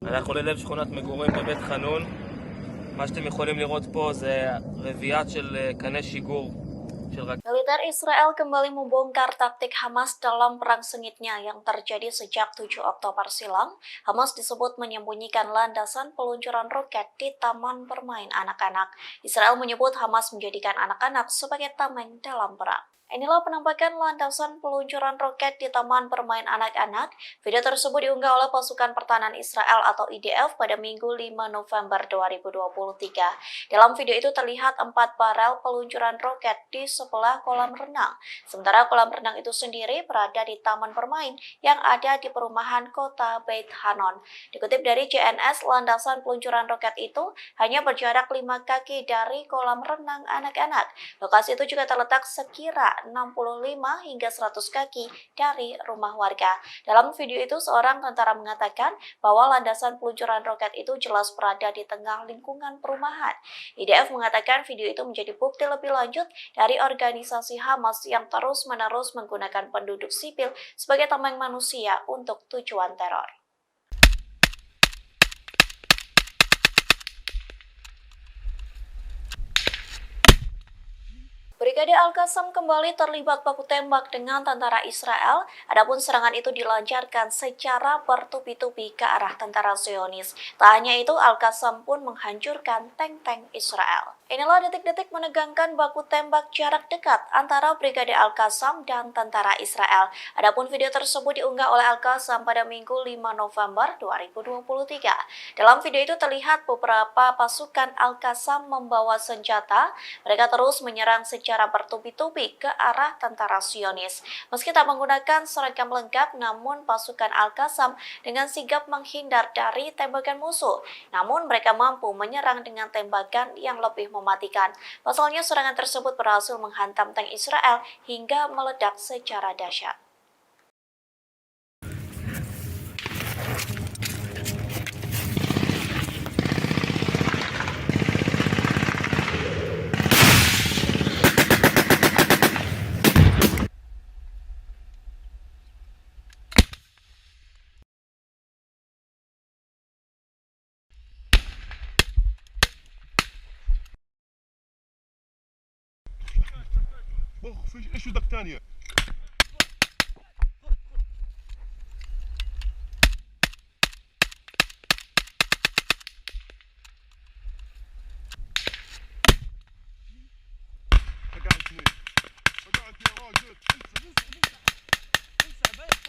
אנחנו ללב שכונת מגורים בבית חנון. מה שאתם יכולים לראות פה זה רביעיית של קני שיגור של Militer Israel kembali membongkar taktik Hamas dalam perang sengitnya yang terjadi sejak 7 Oktober silam. Hamas disebut menyembunyikan landasan peluncuran roket di taman bermain anak-anak. Israel menyebut Hamas menjadikan anak-anak sebagai tameng dalam perang. Inilah penampakan landasan peluncuran roket di taman bermain anak-anak. Video tersebut diunggah oleh pasukan pertahanan Israel atau IDF pada Minggu 5 November 2023. Dalam video itu terlihat 4 barel peluncuran roket di sebelah kolam renang. Sementara kolam renang itu sendiri berada di taman bermain yang ada di perumahan kota Beit Hanon. Dikutip dari CNS, landasan peluncuran roket itu hanya berjarak 5 kaki dari kolam renang anak-anak. Lokasi itu juga terletak sekira 65 hingga 100 kaki dari rumah warga. Dalam video itu, seorang tentara mengatakan bahwa landasan peluncuran roket itu jelas berada di tengah lingkungan perumahan. IDF mengatakan video itu menjadi bukti lebih lanjut dari organisasi Hamas yang terus-menerus menggunakan penduduk sipil sebagai tameng manusia untuk tujuan teror. Brigade Al-Qassam kembali terlibat baku tembak dengan tentara Israel. Adapun serangan itu dilancarkan secara bertubi-tubi ke arah tentara Zionis. Tak hanya itu, Al-Qassam pun menghancurkan tank-tank Israel. Inilah detik-detik menegangkan baku tembak jarak dekat antara Brigade Al-Qassam dan tentara Israel. Adapun video tersebut diunggah oleh Al-Qassam pada Minggu 5 November 2023. Dalam video itu terlihat beberapa pasukan Al-Qassam membawa senjata. Mereka terus menyerang secara bertubi-tubi ke arah tentara Zionis. Meski tak menggunakan seragam lengkap, namun pasukan Al-Qassam dengan sigap menghindar dari tembakan musuh. Namun mereka mampu menyerang dengan tembakan yang lebih mematikan. Pasalnya serangan tersebut berhasil menghantam tank Israel hingga meledak secara dahsyat. فيش ايش بدك ثانيه فقعت يا راجل انسى بس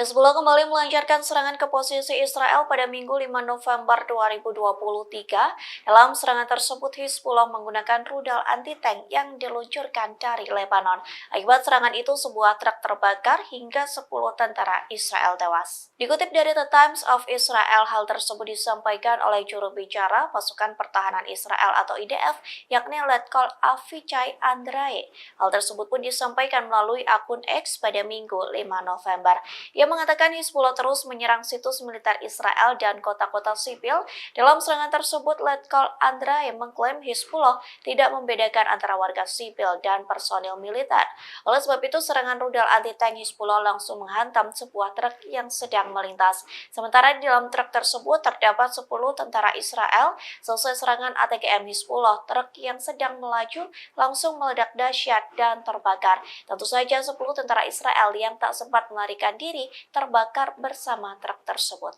Hezbollah kembali melancarkan serangan ke posisi Israel pada Minggu 5 November 2023. Dalam serangan tersebut, Hezbollah menggunakan rudal anti-tank yang diluncurkan dari Lebanon. Akibat serangan itu, sebuah truk terbakar hingga 10 tentara Israel tewas. Dikutip dari The Times of Israel, hal tersebut disampaikan oleh juru bicara pasukan pertahanan Israel atau IDF, yakni Letkol Avichai Andrae. Hal tersebut pun disampaikan melalui akun X pada Minggu 5 November. Ia mengatakan Hezbollah terus menyerang situs militer Israel dan kota-kota sipil. Dalam serangan tersebut, Letkol Andrae mengklaim Hezbollah tidak membedakan antara warga sipil dan personil militer. Oleh sebab itu, serangan rudal anti-tank Hezbollah langsung menghantam sebuah truk yang sedang melintas. Sementara di dalam truk tersebut terdapat 10 tentara Israel. Selesai serangan ATGM Hezbollah, truk yang sedang melaju langsung meledak dahsyat dan terbakar. Tentu saja 10 tentara Israel yang tak sempat melarikan diri terbakar bersama truk tersebut.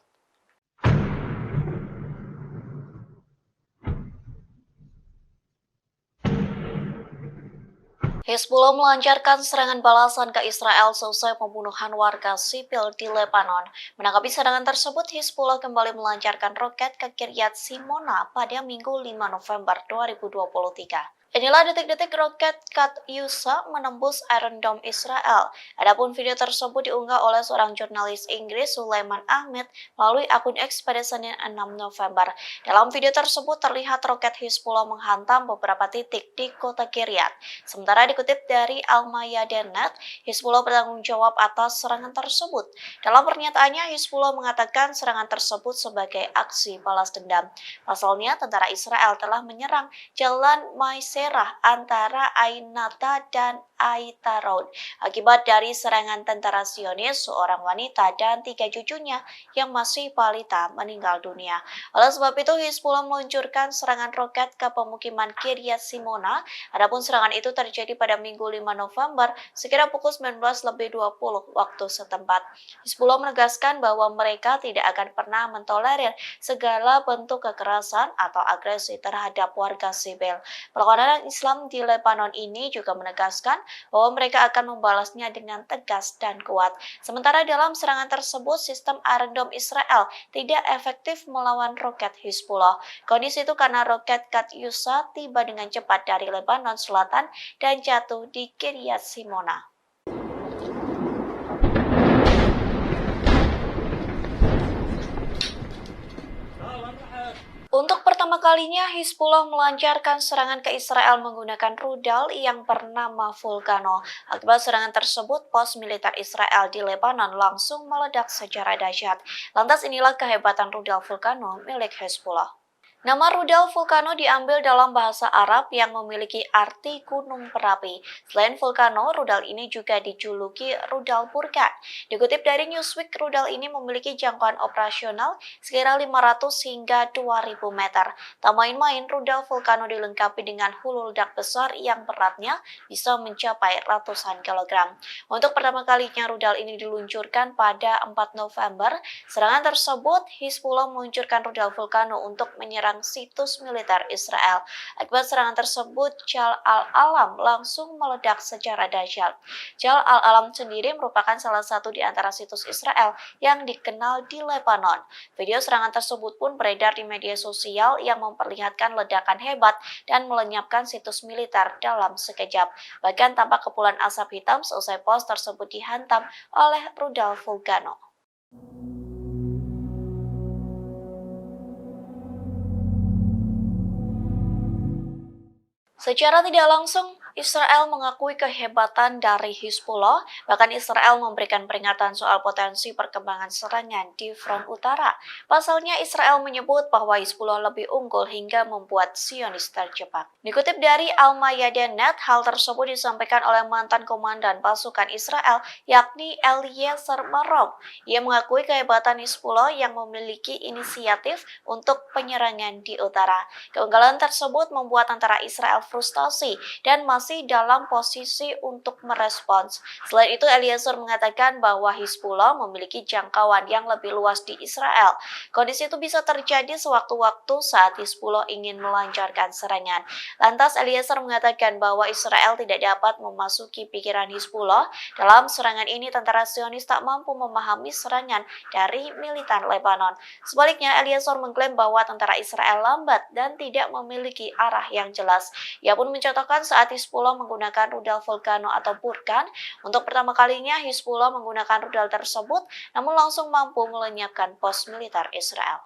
Hezbollah melancarkan serangan balasan ke Israel selesai pembunuhan warga sipil di Lebanon. Menanggapi serangan tersebut, Hezbollah kembali melancarkan roket ke Kiryat Simona pada Minggu 5 November 2023. Inilah detik-detik roket Katyusha menembus Iron Dome Israel. Adapun video tersebut diunggah oleh seorang jurnalis Inggris, Sulaiman Ahmed, melalui akun X pada Senin 6 November. Dalam video tersebut terlihat roket Hizbullah menghantam beberapa titik di kota Kiryat. Sementara dikutip dari Al-Mayadeen.net, Hizbullah bertanggung jawab atas serangan tersebut. Dalam pernyataannya, Hizbullah mengatakan serangan tersebut sebagai aksi balas dendam. Pasalnya, tentara Israel telah menyerang jalan Maisera antara Ainata dan Aitarod. Akibat dari serangan tentara Zionis, seorang wanita dan 3 cucunya yang masih balita meninggal dunia. Oleh sebab itu, Hizbullah meluncurkan serangan roket ke pemukiman Kiryat Simona. Adapun serangan itu terjadi pada Minggu 5 November sekira pukul 19.20 waktu setempat. Hizbullah menegaskan bahwa mereka tidak akan pernah mentolerir segala bentuk kekerasan atau agresi terhadap warga sipil. Perlawanan Islam di Lebanon ini juga menegaskan bahwa mereka akan membalasnya dengan tegas dan kuat. Sementara dalam serangan tersebut, sistem Iron Dome Israel tidak efektif melawan roket Hizbullah. Kondisi itu karena roket Katyusha tiba dengan cepat dari Lebanon Selatan dan jatuh di Kiryat Simona. Untuk pertama kalinya, Hizbullah melancarkan serangan ke Israel menggunakan rudal yang bernama Vulcano. Akibat serangan tersebut, pos militer Israel di Lebanon langsung meledak secara dahsyat. Lantas inilah kehebatan rudal Vulcano milik Hizbullah. Nama rudal Vulcano diambil dalam bahasa Arab yang memiliki arti gunung berapi. Selain Vulcano, rudal ini juga dijuluki rudal Burkan. Dikutip dari Newsweek, rudal ini memiliki jangkauan operasional sekira 500 hingga 2000 meter. Tak main-main, rudal Vulcano dilengkapi dengan hulu ledak besar yang beratnya bisa mencapai ratusan kilogram. Untuk pertama kalinya rudal ini diluncurkan pada 4 November. Serangan tersebut, Hizbullah meluncurkan rudal Vulcano untuk menyerang situs militer Israel. Akibat serangan tersebut, Jal Al-Alam langsung meledak secara dahsyat. Jal Al-Alam sendiri merupakan salah satu di antara situs Israel yang dikenal di Lebanon. Video serangan tersebut pun beredar di media sosial yang memperlihatkan ledakan hebat dan melenyapkan situs militer dalam sekejap. Bahkan tampak kepulan asap hitam seusai pos tersebut dihantam oleh rudal Vulcano. Secara tidak langsung, Israel mengakui kehebatan dari Hizbullah, bahkan Israel memberikan peringatan soal potensi perkembangan serangan di front utara. Pasalnya, Israel menyebut bahwa Hizbullah lebih unggul hingga membuat Zionis terjebak. Dikutip dari Al-Mayadeen.net, hal tersebut disampaikan oleh mantan komandan pasukan Israel, yakni Eliezer Marom. Ia mengakui kehebatan Hizbullah yang memiliki inisiatif untuk penyerangan di utara. Keunggulan tersebut membuat tentara Israel frustasi dan masih dalam posisi untuk merespons. Selain itu, Eliezer mengatakan bahwa Hizbullah memiliki jangkauan yang lebih luas di Israel. Kondisi itu bisa terjadi sewaktu-waktu saat Hizbullah ingin melancarkan serangan. Lantas Eliezer mengatakan bahwa Israel tidak dapat memasuki pikiran Hizbullah. Dalam serangan ini, tentara Zionis tak mampu memahami serangan dari militer Lebanon. Sebaliknya, Eliezer mengklaim bahwa tentara Israel lambat dan tidak memiliki arah yang jelas. Ia pun mencontohkan saat Hizbullah menggunakan rudal Vulcano atau Burkan. Untuk pertama kalinya Hizbullah menggunakan rudal tersebut, namun langsung mampu melenyapkan pos militer Israel.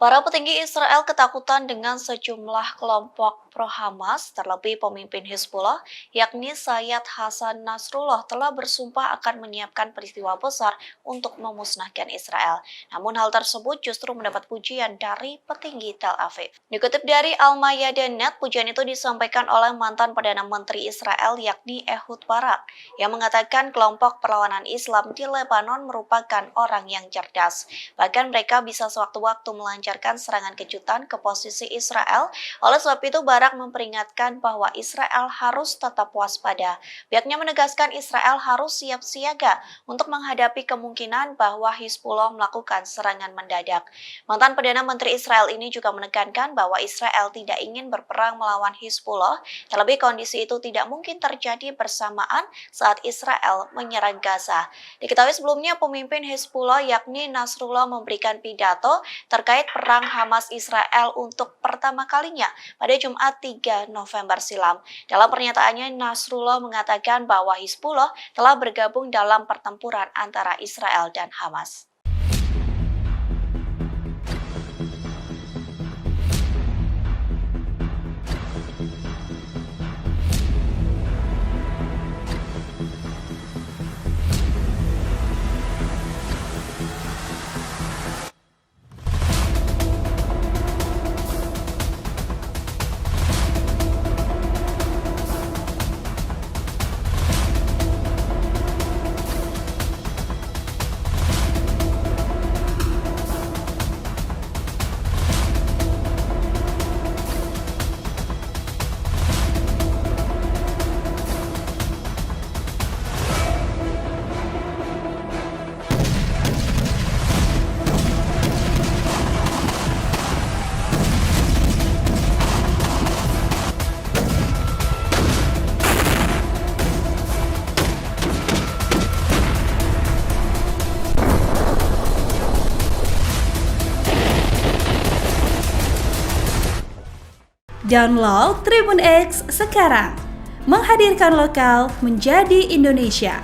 Para petinggi Israel ketakutan dengan sejumlah kelompok pro-Hamas, terlebih pemimpin Hizbullah, yakni Sayyid Hasan Nasrullah telah bersumpah akan menyiapkan peristiwa besar untuk memusnahkan Israel. Namun hal tersebut justru mendapat pujian dari petinggi Tel Aviv. Dikutip dari Al-Mayadeen.net, pujian itu disampaikan oleh mantan Perdana Menteri Israel yakni Ehud Barak, yang mengatakan kelompok perlawanan Islam di Lebanon merupakan orang yang cerdas. Bahkan mereka bisa sewaktu-waktu melancarkan serangan kejutan ke posisi Israel. Oleh sebab itu, Barak Mubarak memperingatkan bahwa Israel harus tetap waspada. Pihaknya menegaskan Israel harus siap siaga untuk menghadapi kemungkinan bahwa Hizbullah melakukan serangan mendadak. Mantan Perdana Menteri Israel ini juga menekankan bahwa Israel tidak ingin berperang melawan Hizbullah, terlebih kondisi itu tidak mungkin terjadi bersamaan saat Israel menyerang Gaza. Diketahui sebelumnya pemimpin Hizbullah yakni Nasrullah memberikan pidato terkait perang Hamas Israel untuk pertama kalinya pada Jumat 3 November silam. Dalam pernyataannya, Nasrullah mengatakan bahwa Hizbullah telah bergabung dalam pertempuran antara Israel dan Hamas. Download Tribun X sekarang, menghadirkan lokal menjadi Indonesia.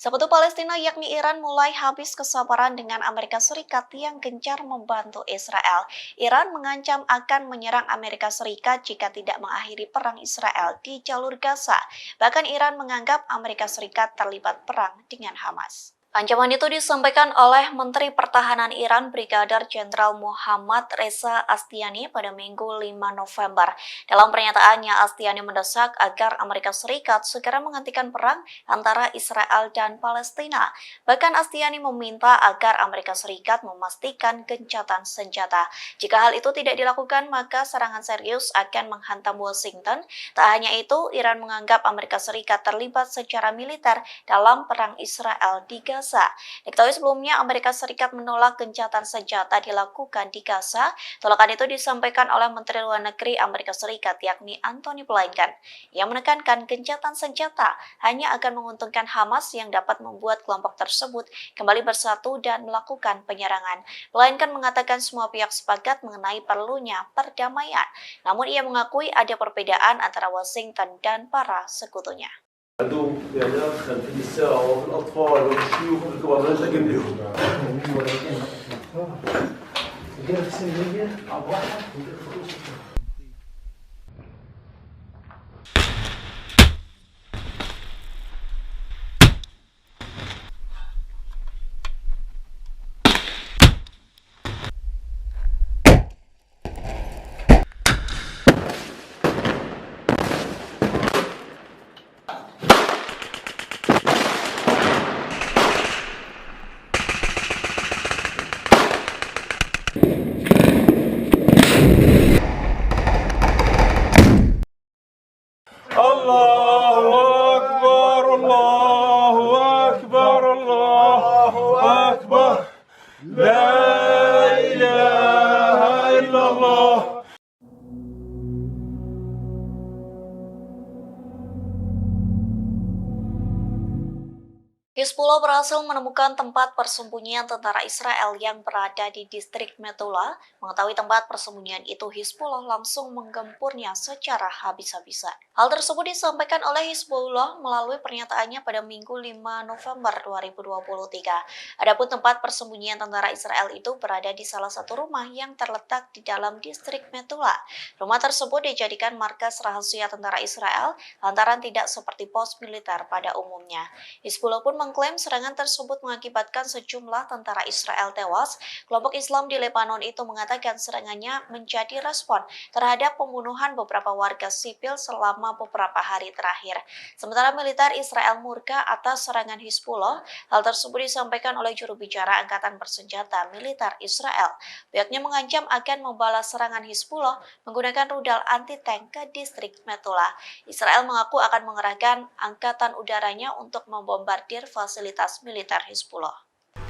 Sekutu Palestina yakni Iran mulai habis kesabaran dengan Amerika Serikat yang gencar membantu Israel. Iran mengancam akan menyerang Amerika Serikat jika tidak mengakhiri perang Israel di jalur Gaza. Bahkan Iran menganggap Amerika Serikat terlibat perang dengan Hamas. Ancaman itu disampaikan oleh Menteri Pertahanan Iran Brigadir Jenderal Muhammad Reza Astiani pada Minggu 5 November. Dalam pernyataannya, Astiani mendesak agar Amerika Serikat segera menghentikan perang antara Israel dan Palestina. Bahkan Astiani meminta agar Amerika Serikat memastikan gencatan senjata. Jika hal itu tidak dilakukan, maka serangan serius akan menghantam Washington. Tak hanya itu, Iran menganggap Amerika Serikat terlibat secara militer dalam perang Israel di Gaza. Diketahui sebelumnya Amerika Serikat menolak gencatan senjata dilakukan di Gaza. Tolakan itu disampaikan oleh Menteri Luar Negeri Amerika Serikat yakni Antony Blinken. Ia menekankan gencatan senjata hanya akan menguntungkan Hamas yang dapat membuat kelompok tersebut kembali bersatu dan melakukan penyerangan. Blinken mengatakan semua pihak sepakat mengenai perlunya perdamaian. Namun ia mengakui ada perbedaan antara Washington dan para sekutunya. عنده يعني أدخل في النساء وفي الأطفال وفي الشيوخ وفي الكبار لا تقل بهم. الله أكبر الله أكبر الله أكبر لا إله إلا الله. Hizbullah berhasil menemukan tempat persembunyian tentara Israel yang berada di distrik Metula. Mengetahui tempat persembunyian itu, Hizbullah langsung menggempurnya secara habis-habisan. Hal tersebut disampaikan oleh Hizbullah melalui pernyataannya pada Minggu 5 November 2023. Adapun tempat persembunyian tentara Israel itu berada di salah satu rumah yang terletak di dalam distrik Metula. Rumah tersebut dijadikan markas rahasia tentara Israel lantaran tidak seperti pos militer pada umumnya. Hizbullah pun mengklaim serangan tersebut mengakibatkan sejumlah tentara Israel tewas. Kelompok Islam di Lebanon itu mengatakan serangannya menjadi respon terhadap pembunuhan beberapa warga sipil selama beberapa hari terakhir. Sementara militer Israel murka atas serangan Hizbullah. Hal tersebut disampaikan oleh juru bicara Angkatan Bersenjata Militer Israel. Pihaknya mengancam akan membalas serangan Hizbullah menggunakan rudal anti-tank ke distrik Metula. Israel mengaku akan mengerahkan angkatan udaranya untuk membombardir fasilitas militer Hizbullah.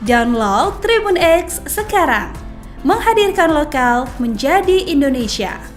Download Tribun X sekarang, menghadirkan lokal menjadi Indonesia.